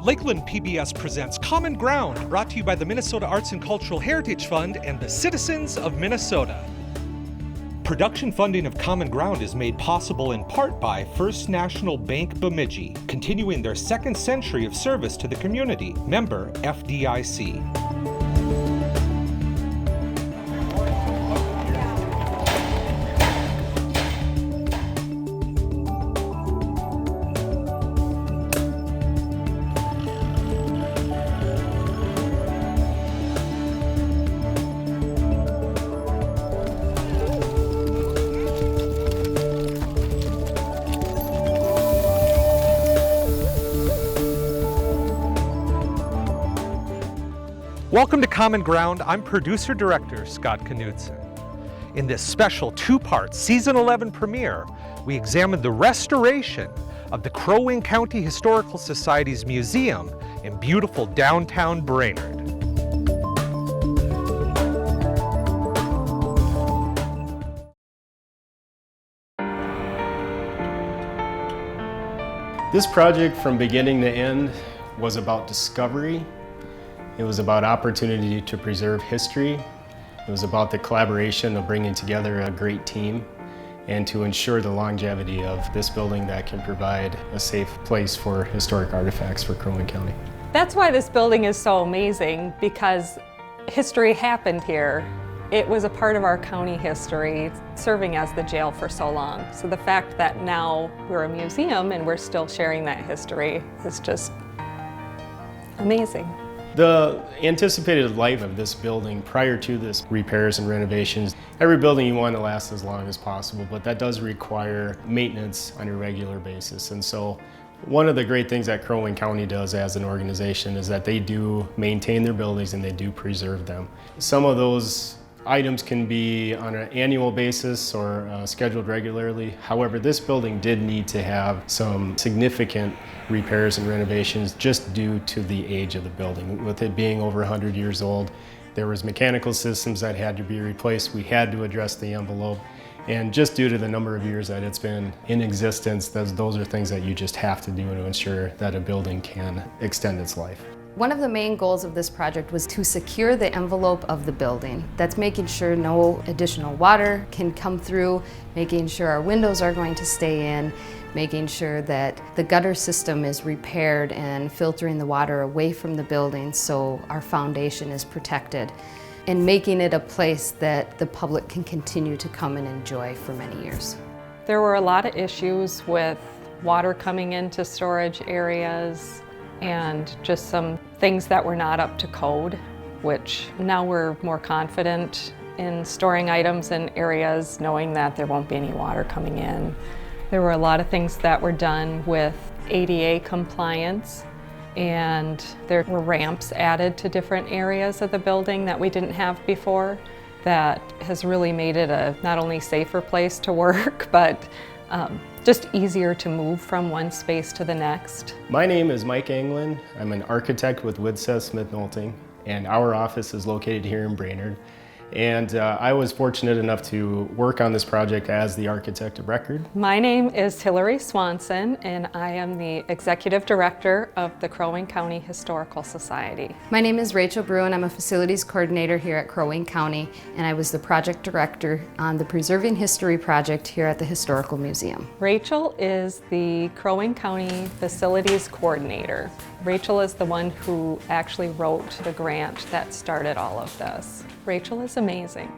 Lakeland PBS presents Common Ground, brought to you by the Minnesota Arts and Cultural Heritage Fund and the citizens of Minnesota. Production funding of Common Ground is made possible in part by First National Bank Bemidji, continuing their second century of service to the community. Member FDIC. Welcome to Common Ground. I'm producer-director Scott Knudsen. In this special two-part Season 11 premiere, we examined the restoration of the Crow Wing County Historical Society's museum in beautiful downtown Brainerd. This project from beginning to end was about discovery. It was about opportunity to preserve history. It was about the collaboration of bringing together a great team and to ensure the longevity of this building that can provide a safe place for historic artifacts for Crow Wing County. That's why this building is so amazing, because history happened here. It was a part of our county history, serving as the jail for so long. So the fact that now we're a museum and we're still sharing that history is just amazing. The anticipated life of this building prior to this repairs and renovations, every building you want to last as long as possible, but that does require maintenance on a regular basis. And so one of the great things that Crow Wing County does as an organization is that they do maintain their buildings and they do preserve them. Some of those items can be on an annual basis or scheduled regularly. However, this building did need to have some significant repairs and renovations just due to the age of the building. With it being over 100 years old, there was mechanical systems that had to be replaced. We had to address the envelope. And just due to the number of years that it's been in existence, those are things that you just have to do to ensure that a building can extend its life. One of the main goals of this project was to secure the envelope of the building. That's making sure no additional water can come through, making sure our windows are going to stay in, making sure that the gutter system is repaired and filtering the water away from the building so our foundation is protected, and making it a place that the public can continue to come and enjoy for many years. There were a lot of issues with water coming into storage areas and just some things that were not up to code, which now we're more confident in storing items in areas knowing that there won't be any water coming in. There were a lot of things that were done with ADA compliance, and there were ramps added to different areas of the building that we didn't have before. That has really made it a not only safer place to work, but just easier to move from one space to the next. My name is Mike Anglin. I'm an architect with Widseth Smith Nolting, and our office is located here in Brainerd. And I was fortunate enough to work on this project as the architect of record. My name is Hillary Swanson, and I am the Executive Director of the Crow Wing County Historical Society. My name is Rachel Bruin. I'm a Facilities Coordinator here at Crow Wing County, and I was the Project Director on the Preserving History Project here at the Historical Museum. Rachel is the Crow Wing County Facilities Coordinator. Rachel is the one who actually wrote the grant that started all of this. Rachel is amazing.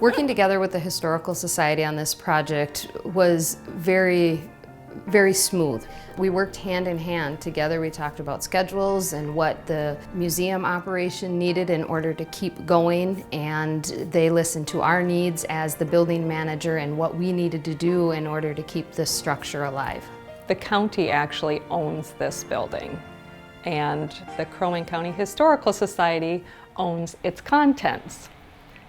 Working together with the Historical Society on this project was very smooth. We worked hand in hand together. We talked about schedules and what the museum operation needed in order to keep going, and they listened to our needs as the building manager and what we needed to do in order to keep this structure alive. The county actually owns this building, and the Crow Wing County Historical Society owns its contents.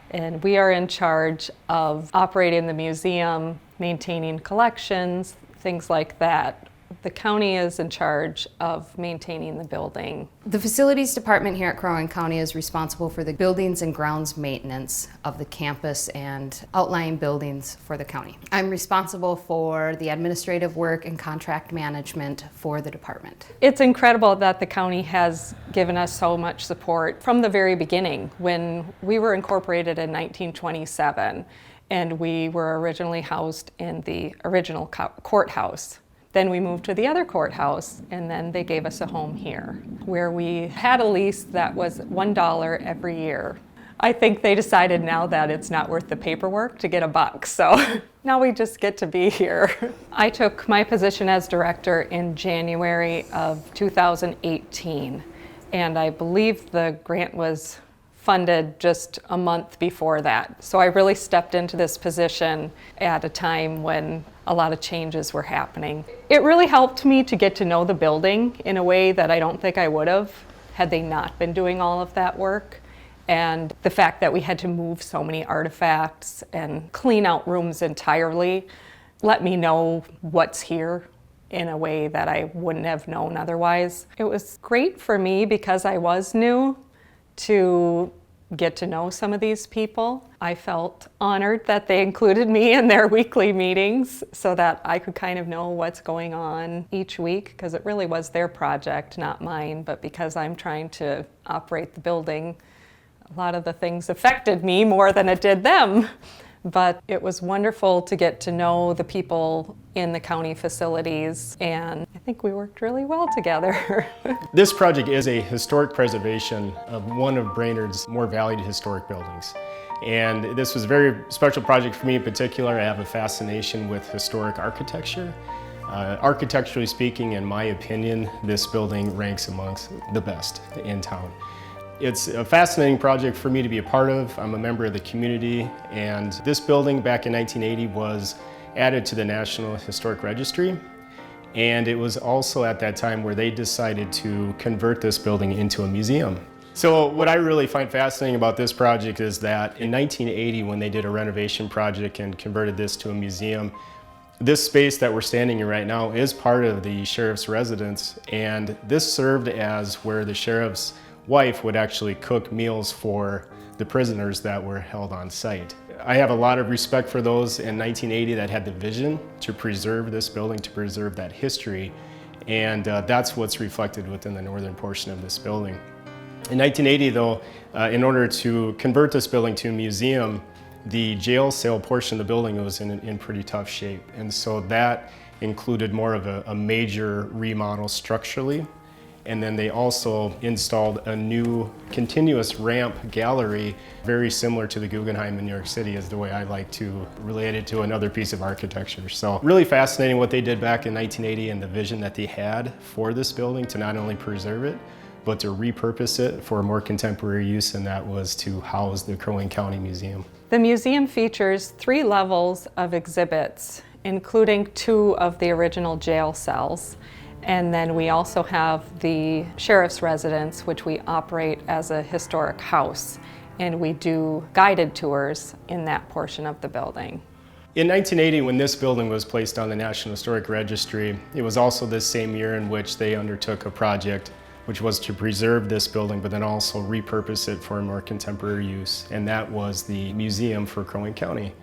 And we are in charge of operating the museum, maintaining collections, things like that. The county is in charge of maintaining the building. The facilities department here at Crow Wing County is responsible for the buildings and grounds maintenance of the campus and outlying buildings for the county. I'm responsible for the administrative work and contract management for the department. It's incredible that the county has given us so much support from the very beginning. When we were incorporated in 1927, and we were originally housed in the original courthouse. Then we moved to the other courthouse, and then they gave us a home here, where we had a lease that was $1 every year. I think they decided now that it's not worth the paperwork to get $1, so now we just get to be here. I took my position as director in January of 2018, and I believe the grant was funded just a month before that. So I really stepped into this position at a time when a lot of changes were happening. It really helped me to get to know the building in a way that I don't think I would have had they not been doing all of that work. And the fact that we had to move so many artifacts and clean out rooms entirely let me know what's here in a way that I wouldn't have known otherwise. It was great for me because I was new to get to know some of these people. I felt honored that they included me in their weekly meetings so that I could kind of know what's going on each week, because it really was their project, not mine, but because I'm trying to operate the building, a lot of the things affected me more than it did them. But it was wonderful to get to know the people in the county facilities, and I think we worked really well together. This project is a historic preservation of one of Brainerd's more valued historic buildings. And this was a very special project for me in particular. I have a fascination with historic architecture. Architecturally speaking, in my opinion, this building ranks amongst the best in town. It's a fascinating project for me to be a part of. I'm a member of the community, and this building back in 1980 was added to the National Historic Registry, and it was also at that time where they decided to convert this building into a museum. So what I really find fascinating about this project is that in 1980, when they did a renovation project and converted this to a museum, this space that we're standing in right now is part of the sheriff's residence, and this served as where the sheriff's wife would actually cook meals for the prisoners that were held on site. I have a lot of respect for those in 1980 that had the vision to preserve this building, to preserve that history, and that's what's reflected within the northern portion of this building. In 1980 though, in order to convert this building to a museum, the jail cell portion of the building was in pretty tough shape, and so that included more of a major remodel structurally. And then they also installed a new continuous ramp gallery, very similar to the Guggenheim in New York City is the way I like to relate it to another piece of architecture. So really fascinating what they did back in 1980 and the vision that they had for this building to not only preserve it, but to repurpose it for more contemporary use, and that was to house the Crow Wing County Museum. The museum features 3 levels of exhibits, including 2 of the original jail cells. And then we also have the sheriff's residence, which we operate as a historic house, and we do guided tours in that portion of the building. In 1980, when this building was placed on the National Historic Registry, it was also this same year in which they undertook a project which was to preserve this building, but then also repurpose it for a more contemporary use, and that was the Museum for Crow Wing County.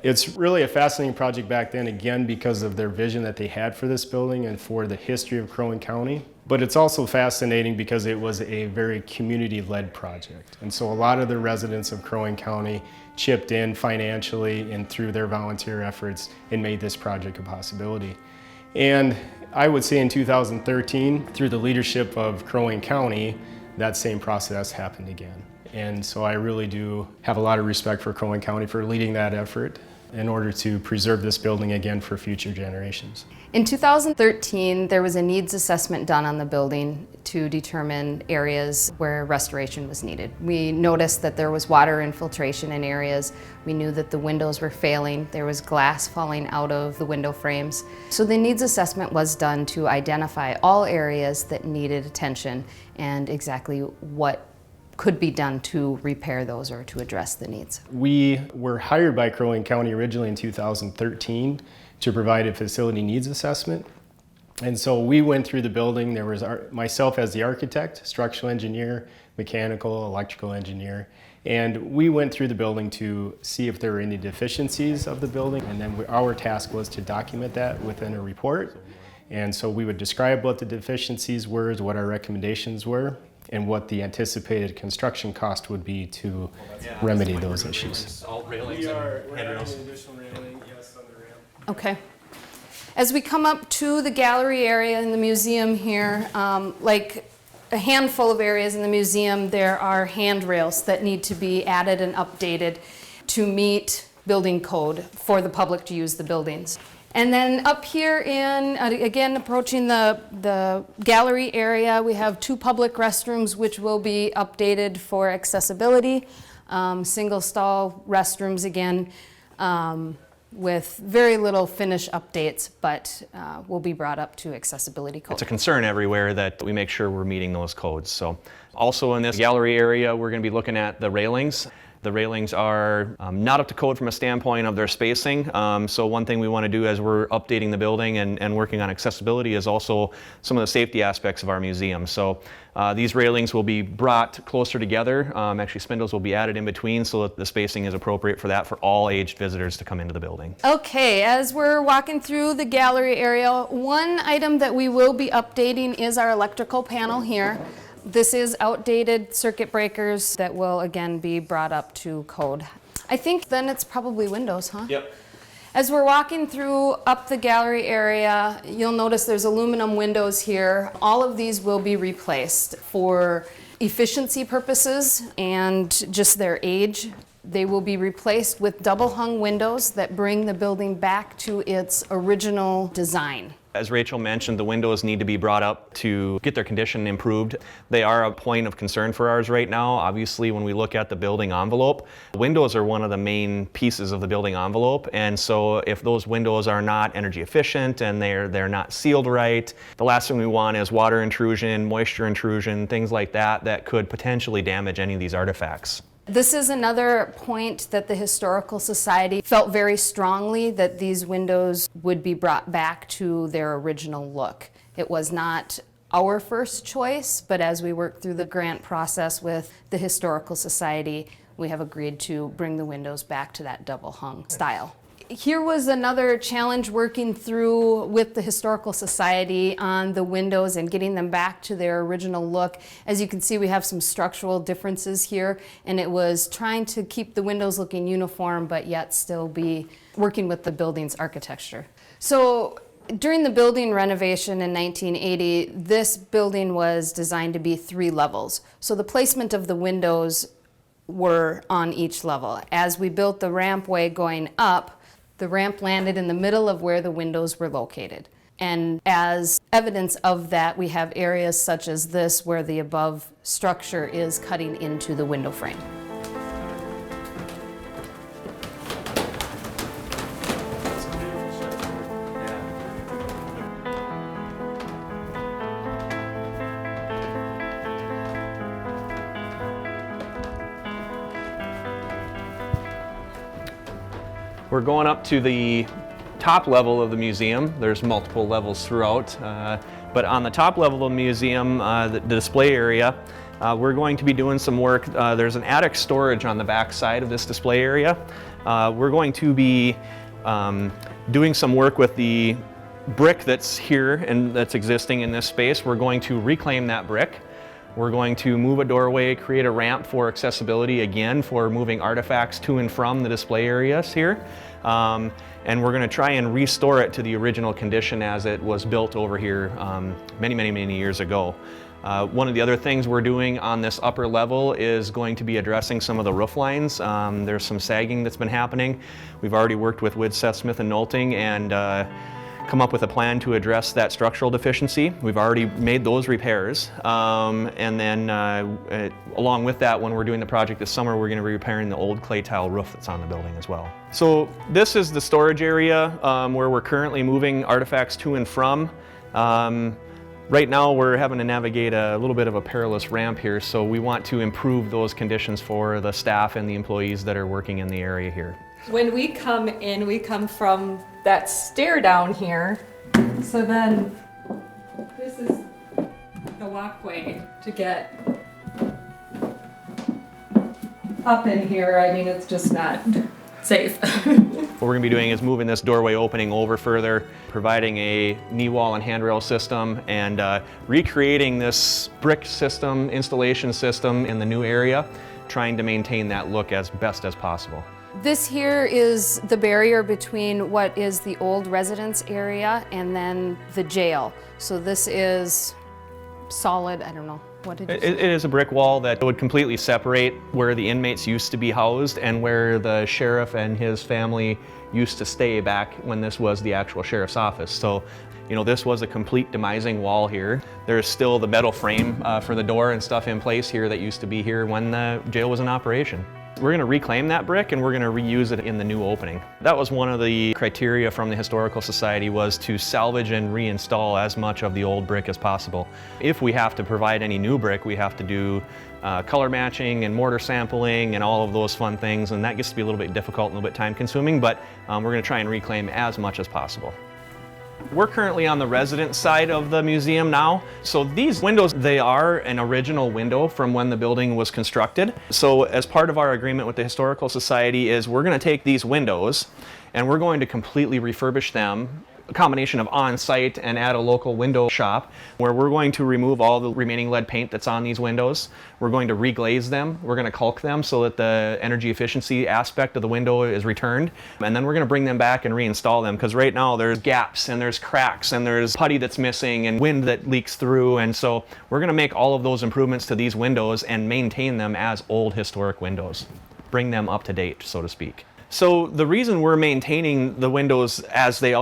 It's really a fascinating project back then, again, because of their vision that they had for this building and for the history of Crow Wing County. But it's also fascinating because it was a very community-led project. And so a lot of the residents of Crow Wing County chipped in financially and through their volunteer efforts and made this project a possibility. And I would say in 2013, through the leadership of Crow Wing County, that same process happened again. And so I really do have a lot of respect for Crow Wing County for leading that effort in order to preserve this building again for future generations. In 2013, there was a needs assessment done on the building to determine areas where restoration was needed. We noticed that there was water infiltration in areas. We knew that the windows were failing. There was glass falling out of the window frames. So the needs assessment was done to identify all areas that needed attention and exactly what could be done to repair those or to address the needs. We were hired by Crow Wing County originally in 2013 to provide a facility needs assessment. And so we went through the building. There was myself as the architect, structural engineer, mechanical, electrical engineer, and we went through the building to see if there were any deficiencies of the building, and then our task was to document that within a report. And so we would describe what the deficiencies were, what our recommendations were, and what the anticipated construction cost would be to remedy those issues. We're adding additional railing, yes, on the ramp. Okay. As we come up to the gallery area in the museum here, like a handful of areas in the museum, there are handrails that need to be added and updated to meet building code for the public to use the buildings. And then up here in, again, approaching the gallery area, we have 2 public restrooms which will be updated for accessibility. Single stall restrooms again, with very little finish updates, but will be brought up to accessibility code. It's a concern everywhere that we make sure we're meeting those codes. So also in this gallery area, we're going to be looking at the railings. The railings are not up to code from a standpoint of their spacing. So one thing we want to do as we're updating the building and working on accessibility is also some of the safety aspects of our museum. So these railings will be brought closer together. Actually, spindles will be added in between so that the spacing is appropriate for that for all aged visitors to come into the building. Okay, as we're walking through the gallery area, one item that we will be updating is our electrical panel here. This is outdated circuit breakers that will again be brought up to code. I think then it's probably windows, huh? Yep. As we're walking through up the gallery area, you'll notice there's aluminum windows here. All of these will be replaced for efficiency purposes and just their age. They will be replaced with double hung windows that bring the building back to its original design. As Rachel mentioned, the windows need to be brought up to get their condition improved. They are a point of concern for ours right now. Obviously, when we look at the building envelope, windows are one of the main pieces of the building envelope. And so if those windows are not energy efficient and they're not sealed right, the last thing we want is water intrusion, moisture intrusion, things like that that could potentially damage any of these artifacts. This is another point that the Historical Society felt very strongly that these windows would be brought back to their original look. It was not our first choice, but as we worked through the grant process with the Historical Society, we have agreed to bring the windows back to that double hung style. Here was another challenge working through with the Historical Society on the windows and getting them back to their original look. As you can see, we have some structural differences here, and it was trying to keep the windows looking uniform, but yet still be working with the building's architecture. So during the building renovation in 1980, this building was designed to be 3 levels. So the placement of the windows were on each level. As we built the rampway going up, the ramp landed in the middle of where the windows were located. And as evidence of that, we have areas such as this where the above structure is cutting into the window frame. We're going up to the top level of the museum. There's multiple levels throughout, but on the top level of the museum, the display area, we're going to be doing some work. There's an attic storage on the back side of this display area. We're going to be doing some work with the brick that's here and that's existing in this space. We're going to reclaim that brick. We're going to move a doorway, create a ramp for accessibility again for moving artifacts to and from the display areas here. And we're going to try and restore it to the original condition as it was built over here many years ago. One of the other things we're doing on this upper level is going to be addressing some of the roof lines. There's some sagging that's been happening. We've already worked with Widseth, Smith & Nolting and come up with a plan to address that structural deficiency. We've already made those repairs. And then along with that, when we're doing the project this summer, we're going to be repairing the old clay tile roof that's on the building as well. So this is the storage area where we're currently moving artifacts to and from. Right now we're having to navigate a little bit of a perilous ramp here, so we want to improve those conditions for the staff and the employees that are working in the area here. When we come in, we come from that stair down here. So then this is the walkway to get up in here. I mean, it's just not safe. What we're going to be doing is moving this doorway opening over further, providing a knee wall and handrail system, and recreating this brick system, installation system in the new area, trying to maintain that look as best as possible. This here is the barrier between what is the old residence area and then the jail. So this is solid, I don't know. What did you say? It is a brick wall that would completely separate where the inmates used to be housed and where the sheriff and his family used to stay back when this was the actual sheriff's office. So, you know, this was a complete demising wall here. There's still the metal frame for the door and stuff in place here that used to be here when the jail was in operation. We're going to reclaim that brick and we're going to reuse it in the new opening. That was one of the criteria from the Historical Society, was to salvage and reinstall as much of the old brick as possible. If we have to provide any new brick, we have to do color matching and mortar sampling and all of those fun things, and that gets to be a little bit difficult and a little bit time consuming, but we're going to try and reclaim as much as possible. We're currently on the resident side of the museum now. So these windows, they are an original window from when the building was constructed. So as part of our agreement with the Historical Society is we're going to take these windows and we're going to completely refurbish them, a combination of on-site and at a local window shop, where we're going to remove all the remaining lead paint that's on these windows. We're going to reglaze them. We're going to caulk them so that the energy efficiency aspect of the window is returned. And then we're going to bring them back and reinstall them, because right now there's gaps and there's cracks and there's putty that's missing and wind that leaks through. And so we're going to make all of those improvements to these windows and maintain them as old historic windows. Bring them up to date, so to speak. So the reason we're maintaining the windows as they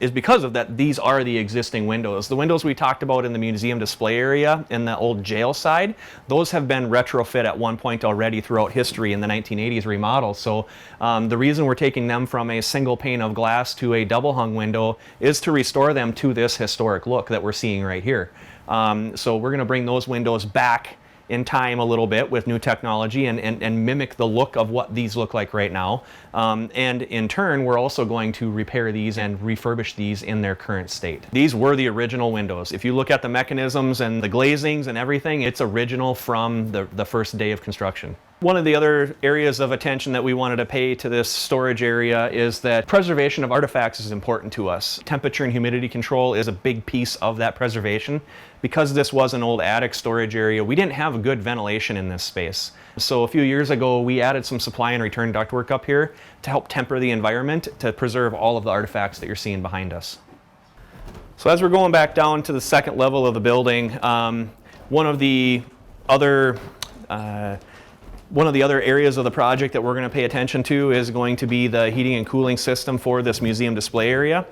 is because of that. These are the existing windows. The windows we talked about in the museum display area in the old jail side, those have been retrofit at one point already throughout history in the 1980s remodel. So the reason we're taking them from a single pane of glass to a double hung window is to restore them to this historic look that we're seeing right here. So we're going to bring those windows back in time a little bit with new technology and mimic the look of what these look like right now. And in turn, we're also going to repair these and refurbish these in their current state. These were the original windows. If you look at the mechanisms and the glazings and everything, it's original from the first day of construction. One of the other areas of attention that we wanted to pay to this storage area is that preservation of artifacts is important to us. Temperature and humidity control is a big piece of that preservation. Because this was an old attic storage area, we didn't have good ventilation in this space. So a few years ago, we added some supply and return ductwork up here to help temper the environment, to preserve all of the artifacts that you're seeing behind us. So as we're going back down to the second level of the building, one of the other areas of the project that we're going to pay attention to is going to be the heating and cooling system for this museum display area.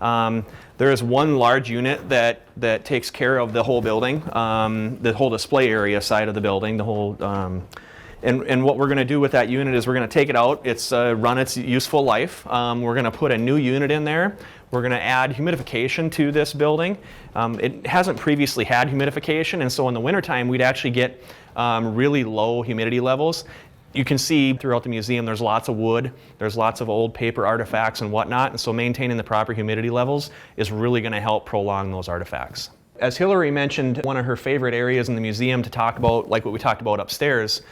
There is one large unit that takes care of the whole building, the whole display area side of the building, the whole. And what we're going to do with that unit is we're going to take it out. It's run its useful life. We're going to put a new unit in there. We're going to add humidification to this building. It hasn't previously had humidification, and so in the wintertime we'd actually get really low humidity levels. You can see throughout the museum there's lots of wood, there's lots of old paper artifacts and whatnot, and so maintaining the proper humidity levels is really going to help prolong those artifacts. As Hillary mentioned, one of her favorite areas in the museum to talk about, like what we talked about upstairs,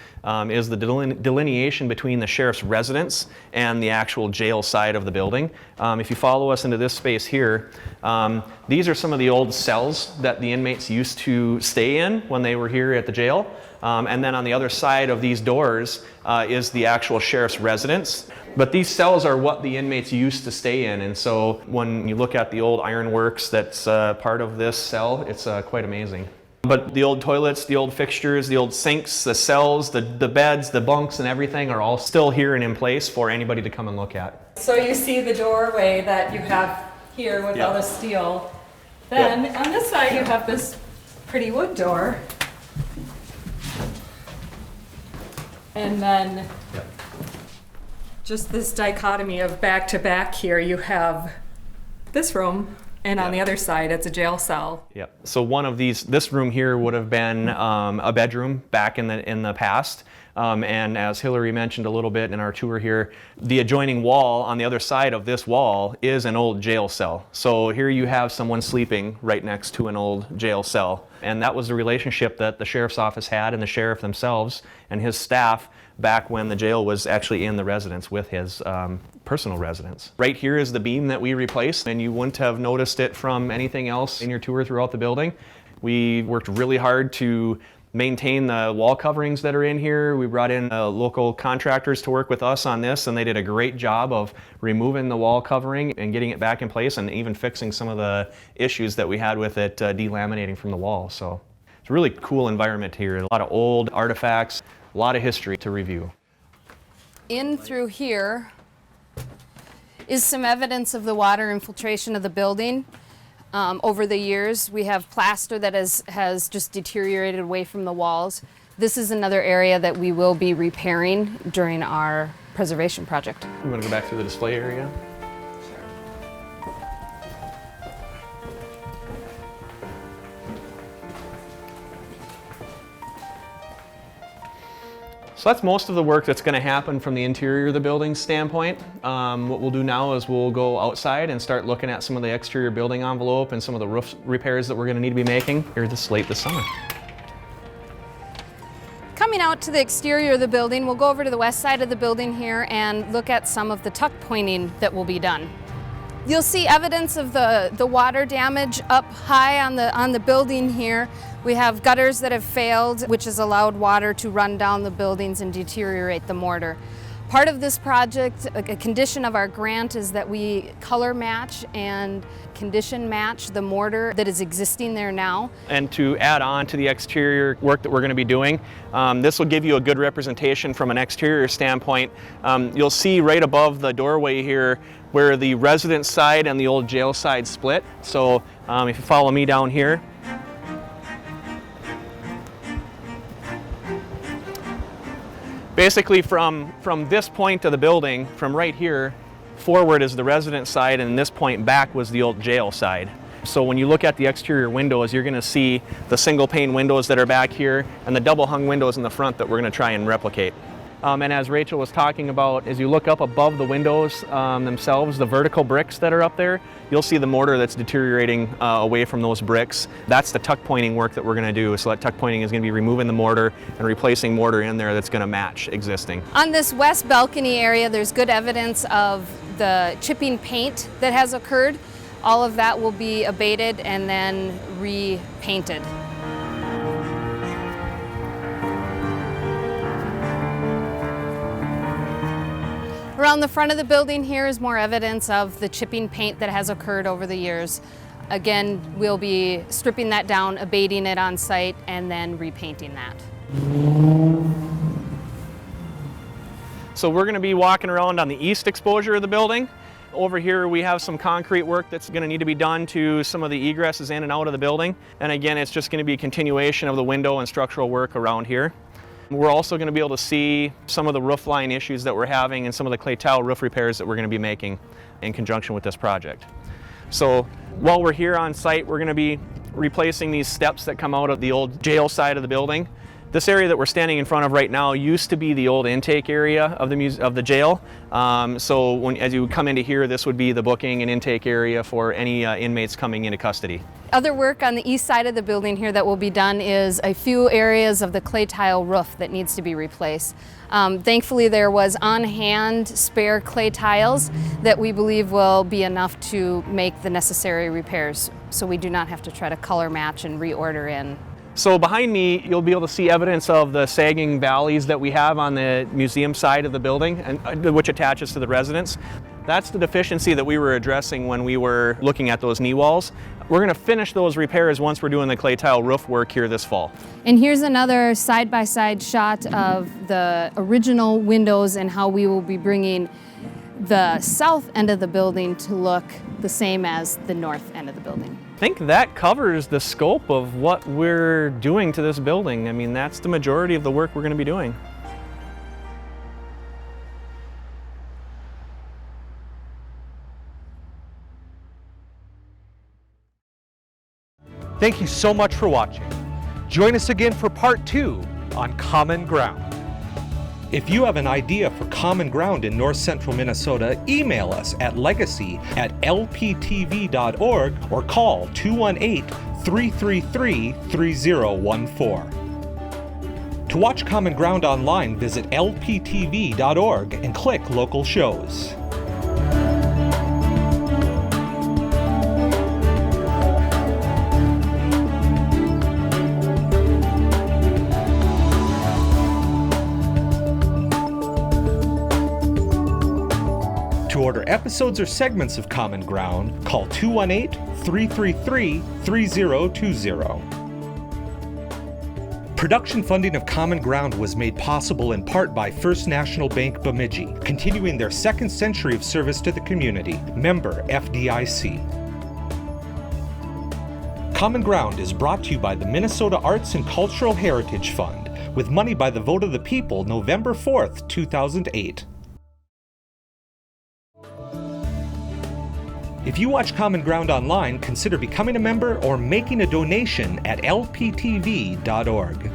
is the delineation between the sheriff's residence and the actual jail side of the building. If you follow us into this space here, these are some of the old cells that the inmates used to stay in when they were here at the jail. And then on the other side of these doors is the actual sheriff's residence. But these cells are what the inmates used to stay in, and so when you look at the old ironworks that's part of this cell, it's quite amazing. But the old toilets, the old fixtures, the old sinks, the cells, the beds, the bunks and everything are all still here and in place for anybody to come and look at. So you see the doorway that you have here with all the steel. Then on this side you have this pretty wood door. And then just this dichotomy of back to back here, you have this room And on the other side, it's a jail cell. Yep. So one of these, this room here would have been a bedroom back in the past. And as Hillary mentioned a little bit in our tour here, the adjoining wall on the other side of this wall is an old jail cell. So here you have someone sleeping right next to an old jail cell. And that was the relationship that the sheriff's office had and the sheriff themselves and his staff back when the jail was actually in the residence with his personal residence. Right here is the beam that we replaced, and you wouldn't have noticed it from anything else in your tour throughout the building. We worked really hard to maintain the wall coverings that are in here. We brought in local contractors to work with us on this, and they did a great job of removing the wall covering and getting it back in place, and even fixing some of the issues that we had with it delaminating from the wall. So it's a really cool environment here. A lot of old artifacts, a lot of history to review. In through here is some evidence of the water infiltration of the building. Over the years, we have plaster that has just deteriorated away from the walls. This is another area that we will be repairing during our preservation project. You want to go back through the display area? So that's most of the work that's going to happen from the interior of the building standpoint. What we'll do now is we'll go outside and start looking at some of the exterior building envelope and some of the roof repairs that we're going to need to be making here this late this summer. Coming out to the exterior of the building, we'll go over to the west side of the building here and look at some of the tuck pointing that will be done. You'll see evidence of the water damage up high on the building here. We have gutters that have failed, which has allowed water to run down the buildings and deteriorate the mortar. Part of this project, a condition of our grant, is that we color match and condition match the mortar that is existing there now. And to add on to the exterior work that we're going to be doing, this will give you a good representation from an exterior standpoint. You'll see right above the doorway here where the residence side and the old jail side split. So if you follow me down here, basically from this point of the building, from right here forward is the residence side, and this point back was the old jail side. So when you look at the exterior windows, you're going to see the single pane windows that are back here and the double hung windows in the front that we're going to try and replicate. And as Rachel was talking about, as you look up above the windows themselves, the vertical bricks that are up there, you'll see the mortar that's deteriorating away from those bricks. That's the tuck pointing work that we're going to do. So that tuck pointing is going to be removing the mortar and replacing mortar in there that's going to match existing. On this west balcony area, there's good evidence of the chipping paint that has occurred. All of that will be abated and then repainted. Around the front of the building here is more evidence of the chipping paint that has occurred over the years. Again, we'll be stripping that down, abating it on site, and then repainting that. So we're going to be walking around on the east exposure of the building. Over here we have some concrete work that's going to need to be done to some of the egresses in and out of the building. And again, it's just going to be a continuation of the window and structural work around here. We're also going to be able to see some of the roof line issues that we're having and some of the clay tile roof repairs that we're going to be making in conjunction with this project. So while we're here on site, we're going to be replacing these steps that come out of the old jail side of the building. This area that we're standing in front of right now used to be the old intake area of the jail. So as you come into here, this would be the booking and intake area for any inmates coming into custody. Other work on the east side of the building here that will be done is a few areas of the clay tile roof that needs to be replaced. Thankfully, there was on-hand spare clay tiles that we believe will be enough to make the necessary repairs, so we do not have to try to color match and reorder in. So behind me, you'll be able to see evidence of the sagging valleys that we have on the museum side of the building, and which attaches to the residence. That's the deficiency that we were addressing when we were looking at those knee walls. We're going to finish those repairs once we're doing the clay tile roof work here this fall. And here's another side-by-side shot of the original windows and how we will be bringing the south end of the building to look the same as the north end of the building. I think that covers the scope of what we're doing to this building. I mean, that's the majority of the work we're going to be doing. Thank you so much for watching. Join us again for part 2 on Common Ground. If you have an idea for Common Ground in North Central Minnesota, email us at legacy@lptv.org or call 218-333-3014. To watch Common Ground online, visit lptv.org and click Local Shows. To order episodes or segments of Common Ground, call 218-333-3020. Production funding of Common Ground was made possible in part by First National Bank Bemidji, continuing their second century of service to the community. Member FDIC. Common Ground is brought to you by the Minnesota Arts and Cultural Heritage Fund, with money by the vote of the people November 4th, 2008. If you watch Common Ground online, consider becoming a member or making a donation at lptv.org.